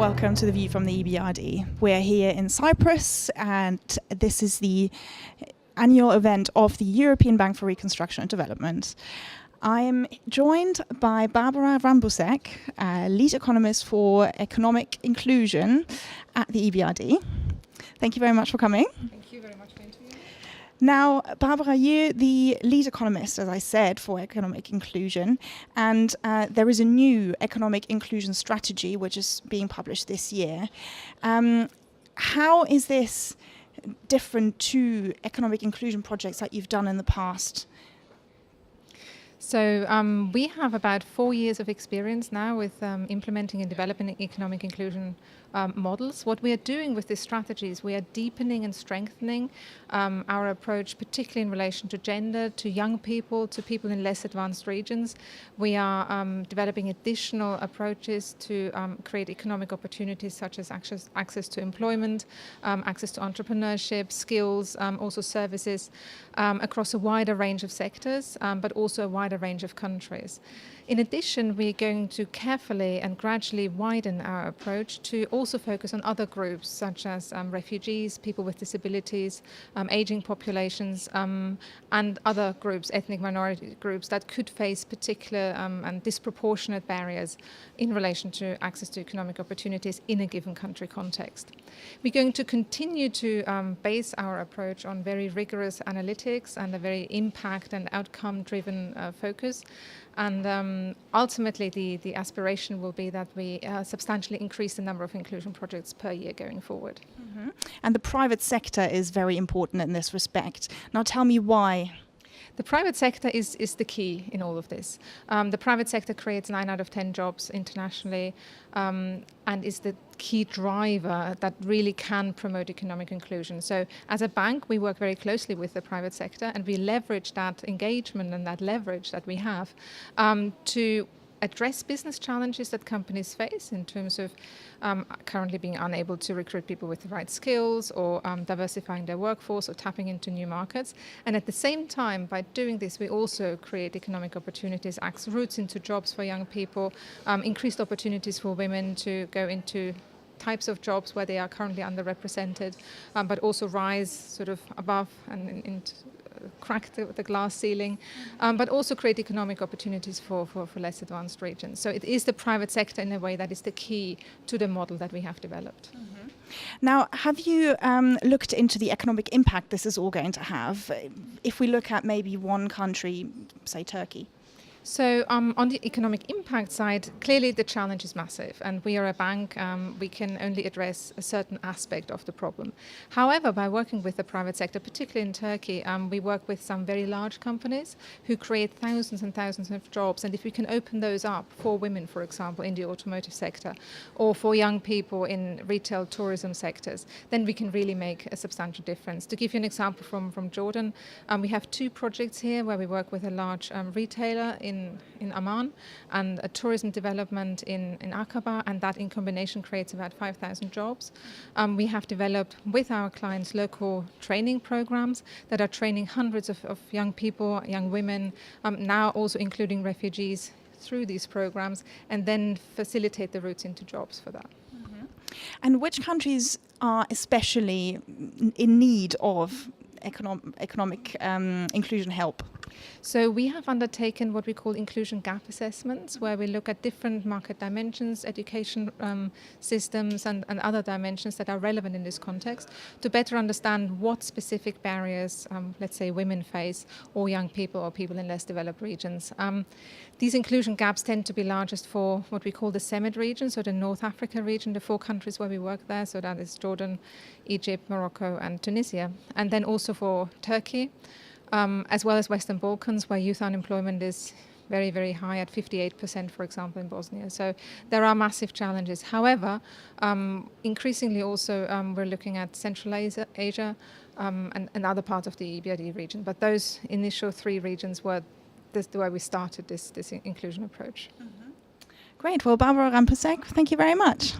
welcome to The View from the EBRD. We're here in Cyprus, and this is the annual event of the European Bank for Reconstruction and Development. I am joined by Barbara Rambousek, lead economist for economic inclusion at the EBRD. Thank you very much for coming. Thank you very much for interviewing me. Now, Barbara, you're the lead economist, as I said, for economic inclusion, and there is a new economic inclusion strategy which is being published this year. How is this different to economic inclusion projects that you've done in the past? So we have about 4 years of experience now with implementing and developing economic inclusion models. What we are doing with this strategy is we are deepening and strengthening our approach, particularly in relation to gender, to young people, to people in less advanced regions. We are developing additional approaches to create economic opportunities such as access to employment, access to entrepreneurship, skills, also services across a wider range of sectors, but also a wider range of countries. In addition, we're going to carefully and gradually widen our approach to also focus on other groups such as refugees, people with disabilities, aging populations, and other groups, ethnic minority groups that could face particular and disproportionate barriers in relation to access to economic opportunities in a given country context. We're going to continue to base our approach on very rigorous analytics and a very impact and outcome-driven focus. And ultimately, the aspiration will be that we substantially increase the number of inclusion projects per year going forward. Mm-hmm. And the private sector is very important in this respect. Now tell me why. The private sector is the key in all of this. The private sector creates 9 out of 10 jobs internationally and is the key driver that really can promote economic inclusion. So as a bank, we work very closely with the private sector, and we leverage that engagement and that leverage that we have to address business challenges that companies face in terms of currently being unable to recruit people with the right skills, or diversifying their workforce, or tapping into new markets. And at the same time, by doing this, we also create economic opportunities, act routes into jobs for young people, increased opportunities for women to go into types of jobs where they are currently underrepresented, but also rise sort of above and crack the glass ceiling, but also create economic opportunities for less advanced regions. So it is the private sector in a way that is the key to the model that we have developed. Mm-hmm. Now, have you looked into the economic impact this is all going to have? If we look at maybe one country, say Turkey. So on the economic impact side, clearly the challenge is massive, and we are a bank, we can only address a certain aspect of the problem. However, by working with the private sector, particularly in Turkey, we work with some very large companies who create thousands and thousands of jobs, and if we can open those up for women, for example, in the automotive sector, or for young people in retail tourism sectors, then we can really make a substantial difference. To give you an example from Jordan, we have 2 projects here where we work with a large retailer in Amman and a tourism development in Aqaba, and that in combination creates about 5,000 jobs. We have developed with our clients local training programs that are training hundreds of young people, young women, now also including refugees through these programs, and then facilitate the routes into jobs for that. Mm-hmm. And which countries are especially in need of economic inclusion help? So we have undertaken what we call inclusion gap assessments, where we look at different market dimensions, education systems and other dimensions that are relevant in this context to better understand what specific barriers, let's say, women face, or young people, or people in less developed regions. These inclusion gaps tend to be largest for what we call the CEMED region, so the North Africa region, the 4 countries where we work there, so that is Jordan, Egypt, Morocco and Tunisia, and then also for Turkey, as well as Western Balkans, where youth unemployment is very, very high at 58%, for example, in Bosnia. So there are massive challenges. However, increasingly also we're looking at Central Asia and other parts of the EBRD region. But those initial 3 regions were where we started this inclusion approach. Mm-hmm. Great. Well, Barbara Rambousek, thank you very much.